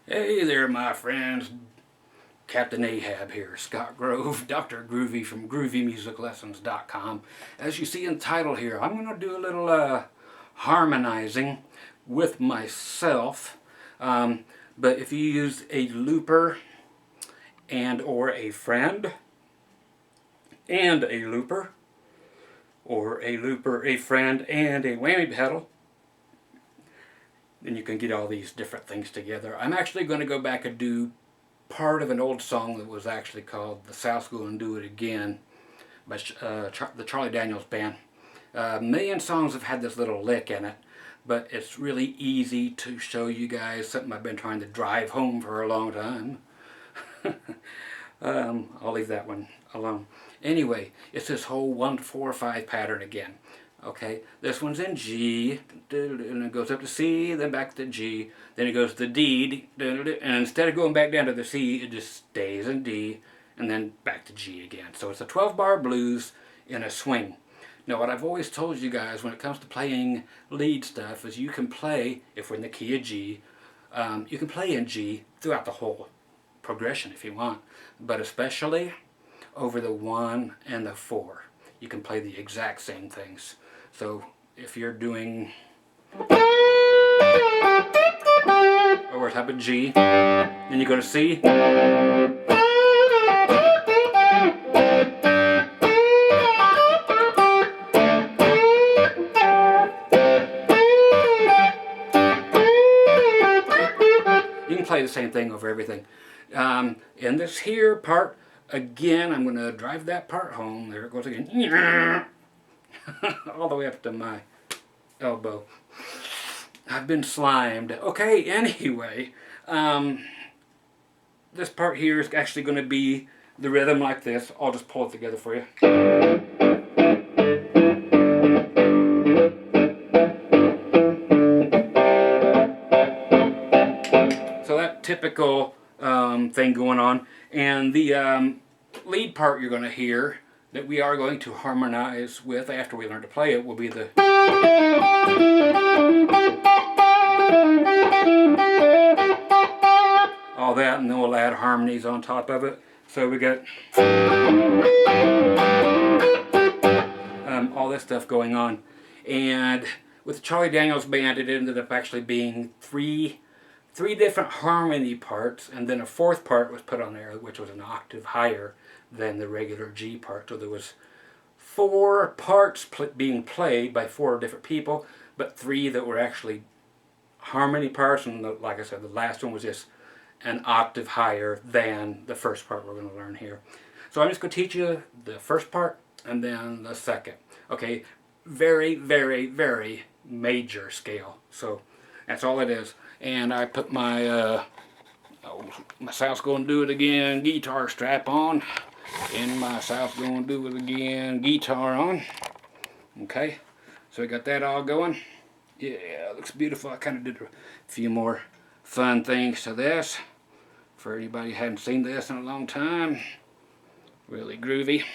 Hey there, my friends. Captain Ahab here, Scott Grove, Dr. Groovy from GroovyMusicLessons.com. As you see in the title here, I'm going to do a little harmonizing with myself. But if you use a looper and or a friend and a looper, or a looper, a friend, and a whammy pedal, then you can get all these different things together. I'm actually going to go back and do part of an old song that was actually called "The South's Gonna Do It Again" by the Charlie Daniels Band. A million songs have had this little lick in it, but it's really easy to show you guys something I've been trying to drive home for a long time. I'll leave that one alone. Anyway, it's this whole 1, 4, 5 pattern again. Okay, this one's in G, and it goes up to C, then back to G, then it goes to D, and instead of going back down to the C, it just stays in D, and then back to G again. So it's a 12-bar blues in a swing. Now, what I've always told you guys when it comes to playing lead stuff is you can play, if we're in the key of G, you can play in G throughout the whole progression if you want, but especially over the 1 and the 4. You can play the exact same things. So if you're doing over top of G, then you go to C, you can play the same thing over everything. In this here part, again, I'm going to drive that part home. There it goes again. All the way up to my elbow. I've been slimed. Okay, anyway, this part here is actually going to be the rhythm like this. I'll just pull it together for you. So that typical thing going on. And the lead part you're going to hear that we are going to harmonize with after we learn to play it will be the all that, and then we'll add harmonies on top of it. So we got all this stuff going on. And with the Charlie Daniels Band, it ended up actually being three different harmony parts, and then a fourth part was put on there, which was an octave higher than the regular G part. So there was 4 parts being played by 4 different people, but 3 that were actually harmony parts, and like I said, the last one was just an octave higher than the first part we're going to learn here. So I'm just going to teach you the first part and then the second. Okay, very, very, very major scale. So that's all it is. And I put my my South's Gonna Do It Again guitar strap on, and my South's Gonna Do It Again guitar on. Okay, so we got that all going. Yeah, it looks beautiful. I kind of did a few more fun things to this for anybody who hadn't seen this in a long time. Really groovy.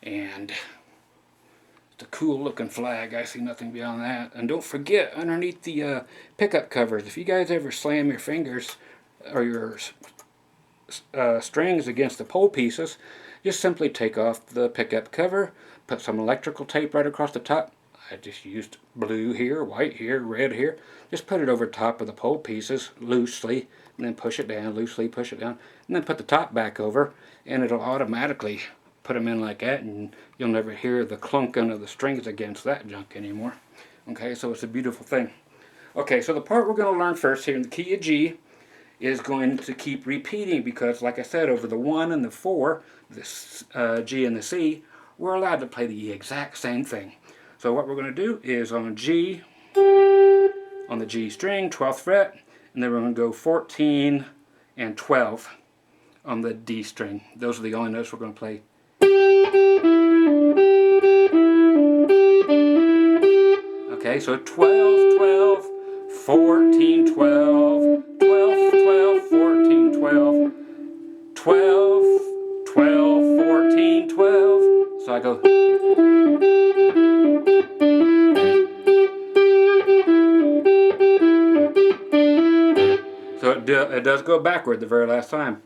And it's a cool looking flag. I see nothing beyond that. And don't forget, underneath the pickup covers, if you guys ever slam your fingers or your strings against the pole pieces, just simply take off the pickup cover, put some electrical tape right across the top. I just used blue here, white here, red here. Just put it over top of the pole pieces loosely, and then push it down, loosely push it down, and then put the top back over, and it'll automatically put them in like that, and you'll never hear the clunking of the strings against that junk anymore. Okay, so it's a beautiful thing. Okay, so the part we're going to learn first here in the key of G is going to keep repeating because, like I said, over the 1 and the 4, the G and the C, we're allowed to play the exact same thing. So what we're going to do is on G, on the G string, 12th fret, and then we're going to go 14 and 12 on the D string. Those are the only notes we're going to play. Okay, so 12, 12, 14, 12, 12, 12, 14, 12, 12, 12, 14, 12. So I go. So it does go backward the very last time.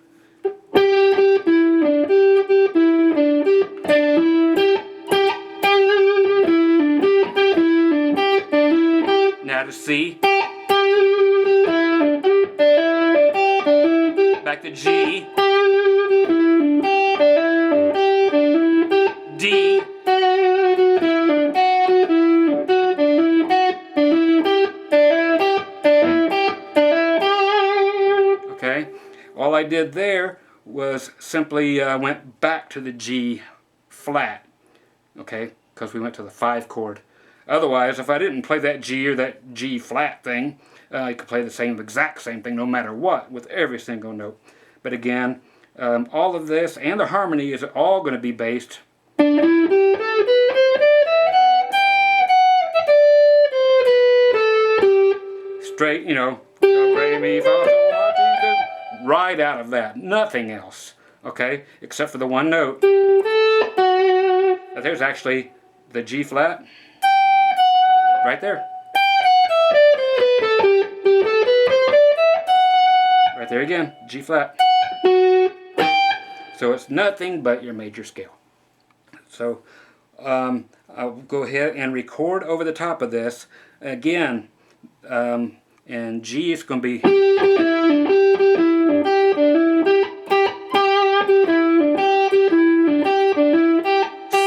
Now to C. Back to G. D. Okay, all I did there was simply went back to the G flat, okay, because we went to the 5 chord. Otherwise, if I didn't play that G or that G flat thing, I could play the exact same thing no matter what with every single note. But again, all of this and the harmony is all going to be based straight, you know, do, re, mi, fa, sol, la, ti, do, right out of that. Nothing else, okay, except for the one note. But there's actually the G flat right there. Right there again, G flat. So it's nothing but your major scale. So I'll go ahead and record over the top of this. Again, and G is going to be...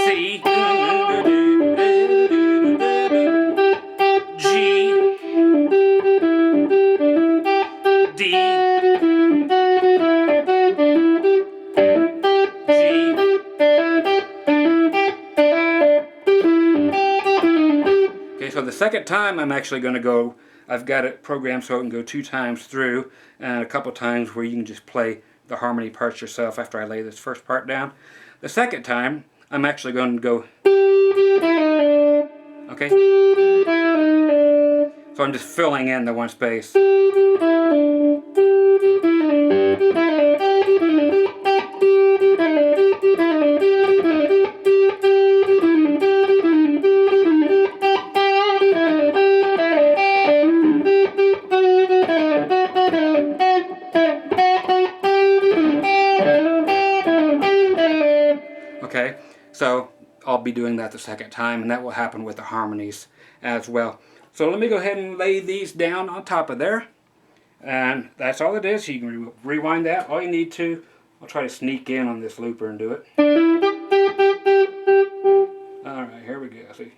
C, G, D, G. Okay, so the second time I'm actually going to go, I've got it programmed so it can go 2 times through, and a couple times where you can just play the harmony parts yourself after I lay this first part down. The second time, I'm actually going to go, okay? So I'm just filling in the one space. Okay, so I'll be doing that the second time, and that will happen with the harmonies as well. So let me go ahead and lay these down on top of there, and that's all it is. You can rewind that all you need to. I'll try to sneak in on this looper and do it. Alright, here we go. See.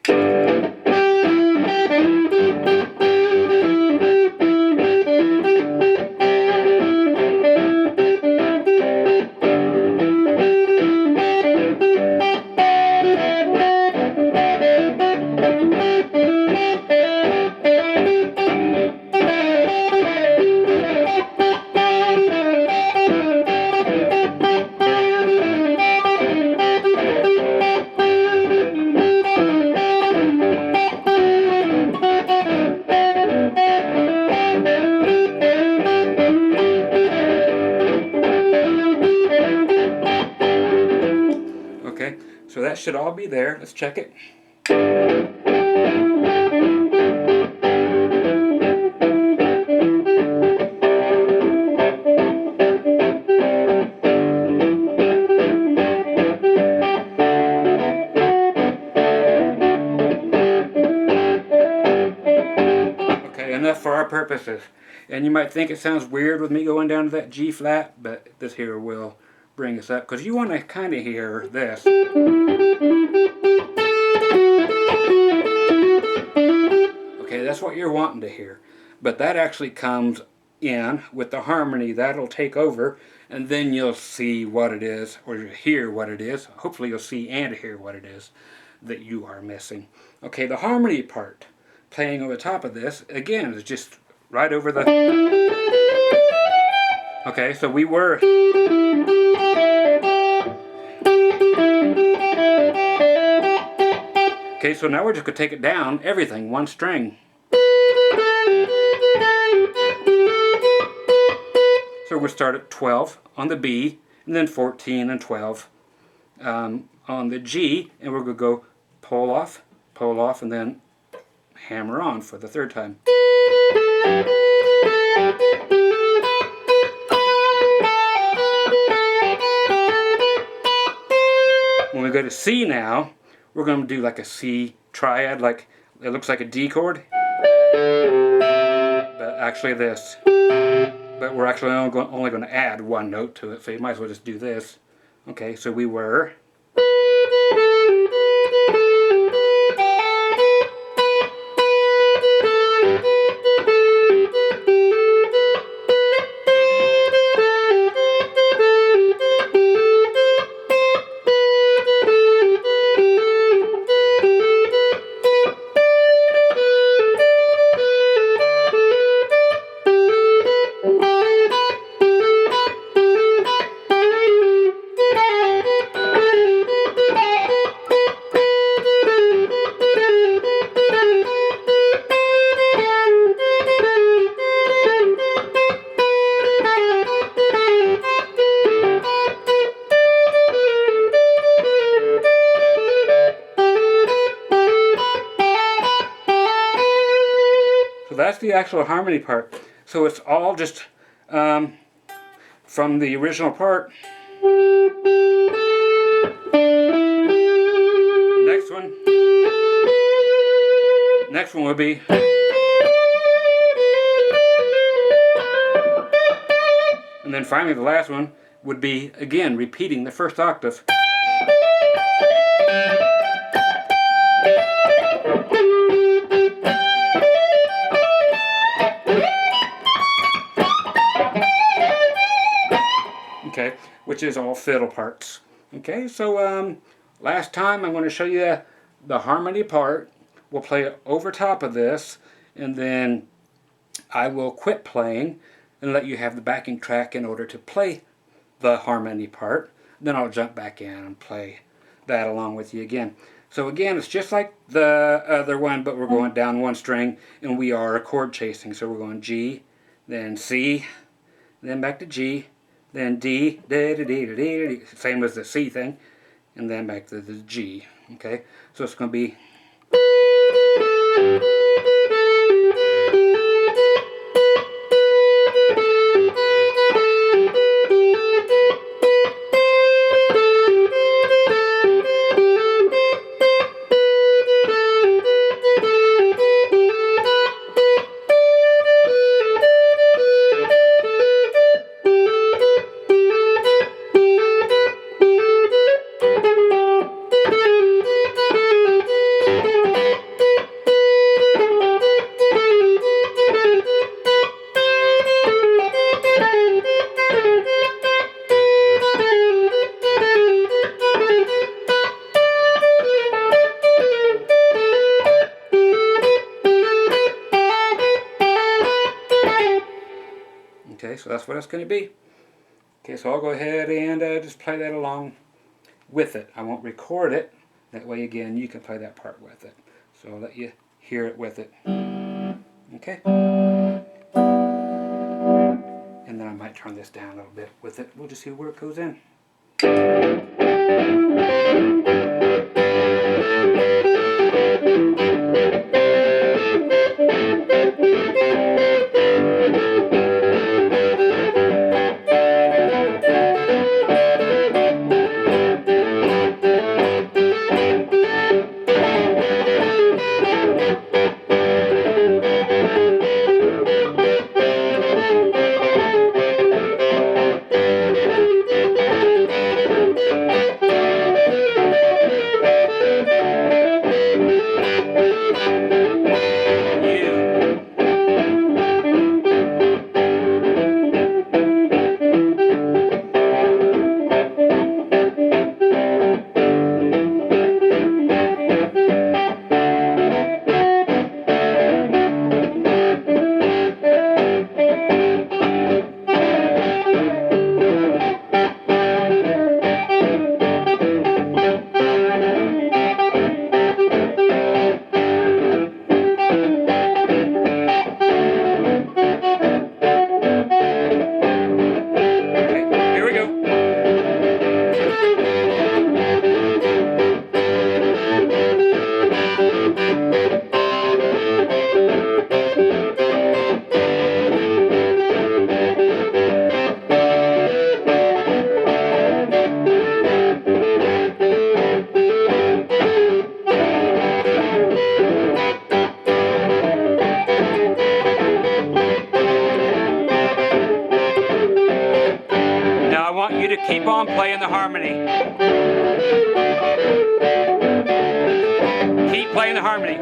Okay, so that should all be there. Let's check it. Okay, enough for our purposes. And you might think it sounds weird with me going down to that G flat, but this here will bring us up, because you want to kind of hear this. Okay, that's what you're wanting to hear. But that actually comes in with the harmony. That'll take over, and then you'll see what it is, or hear what it is. Hopefully you'll see and hear what it is that you are missing. Okay, the harmony part, playing over the top of this, again, is just right over the... Okay, so we were... Okay, so now we're just going to take it down, everything, one string. So we'll start at 12 on the B, and then 14 and 12 on the G, and we're going to go pull off, and then hammer on for the third time. C now, we're going to do like a C triad, like it looks like a D chord, but actually this. But we're actually only going to add one note to it, so you might as well just do this. Okay, so we were. That's the actual harmony part. So it's all just from the original part. Next one will be. And then finally the last one would be, again, repeating the first octave. Okay, which is all fiddle parts. Okay, so last time I'm going to show you the harmony part. We'll play it over top of this, and then I will quit playing and let you have the backing track in order to play the harmony part. Then I'll jump back in and play that along with you again. So again, it's just like the other one, but we're going down one string, and we are chord chasing. So we're going G, then C, then back to G, then D, same as the C thing, and then back to the G. Okay, so it's going to be. Okay, so that's what it's going to be. Okay, so I'll go ahead and just play that along with it. I won't record it. That way, again, you can play that part with it. So I'll let you hear it with it. Okay? And then I might turn this down a little bit with it. We'll just see where it goes in. you to keep on playing the harmony. Keep playing the harmony.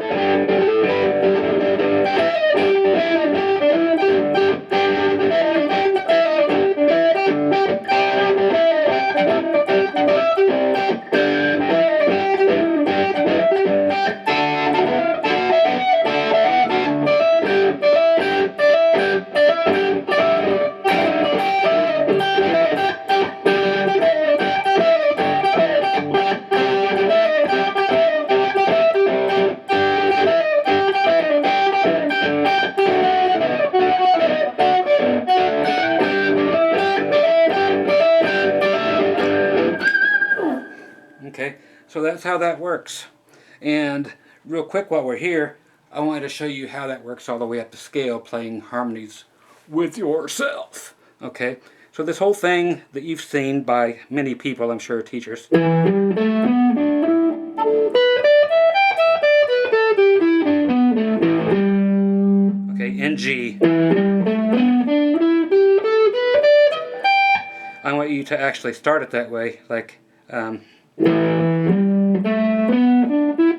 Okay, so that's how that works. And real quick while we're here, I wanted to show you how that works all the way up to scale, playing harmonies with yourself. Okay, so this whole thing that you've seen by many people, I'm sure teachers. Okay, in G. I want you to actually start it that way, like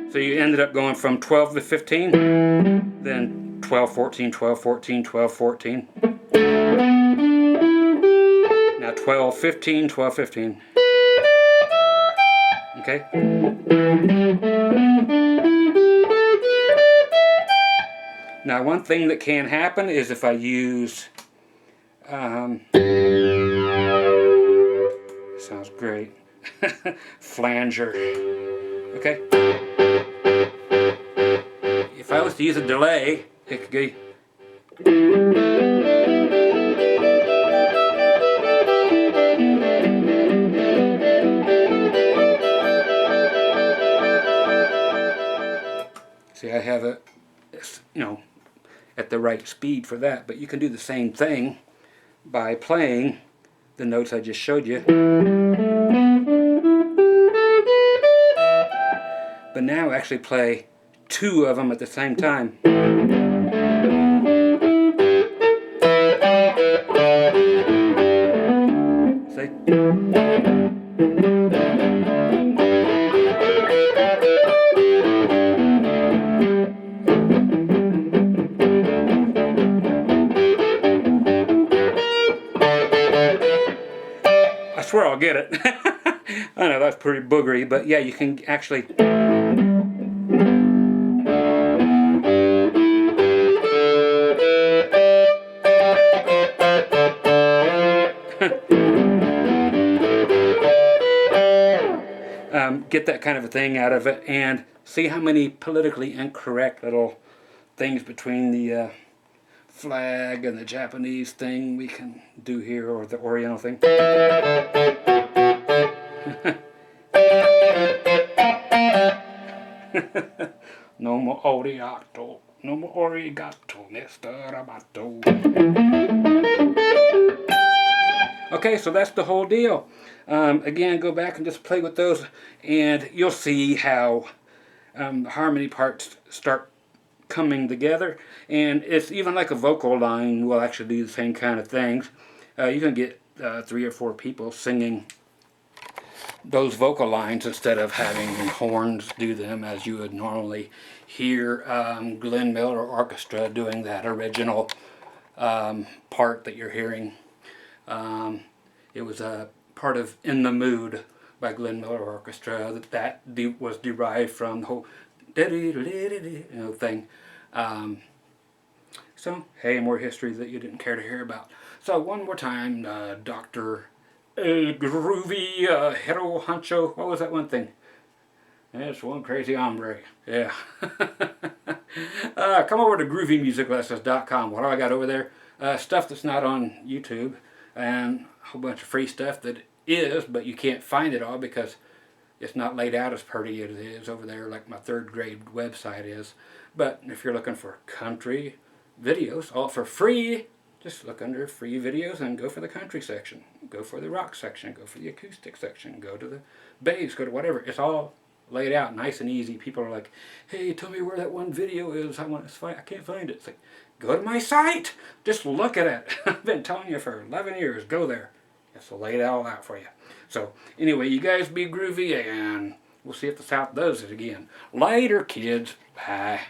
so you ended up going from 12 to 15, then 12, 14, 12, 14, 12, 14. Now 12, 15, 12, 15. Okay? Now one thing that can happen is if I use sounds great. Flanger. Okay? If I was to use a delay, it could go. See, I have it, you know, at the right speed for that, but you can do the same thing by playing the notes I just showed you. But now actually play two of them at the same time. See? I swear I'll get it. I know that's pretty boogery, but yeah, you can actually get that kind of a thing out of it, and see how many politically incorrect little things between the flag and the Japanese thing we can do here, or the Oriental thing. No more origato, no more origato, Mr. Amato. Okay, so that's the whole deal. Again, go back and just play with those, and you'll see how the harmony parts start coming together. And it's even like a vocal line will actually do the same kind of things. You can get 3 or 4 people singing those vocal lines instead of having horns do them as you would normally hear Glenn Miller Orchestra doing that original part that you're hearing. It was a part of In the Mood by Glenn Miller Orchestra that was derived from the whole thing. So, hey, more history that you didn't care to hear about. So, one more time, Dr. Groovy, Hero Honcho, what was that one thing? That's one crazy hombre. Yeah. Come over to groovymusiclessons.com. What do I got over there? Stuff that's not on YouTube, and a whole bunch of free stuff that is, but you can't find it all because it's not laid out as pretty as it is over there like my 3rd grade website is. But if you're looking for country videos, all for free, just look under free videos and go for the country section. Go for the rock section. Go for the acoustic section. Go to the bass. Go to whatever. It's all laid out nice and easy. People are like, hey, tell me where that one video is. I can't find it. It's like, go to my site. Just look at it. I've been telling you for 11 years. Go there. Just to lay it all out for you. So anyway, you guys be groovy, and we'll see if the South does it again. Later, kids. Bye.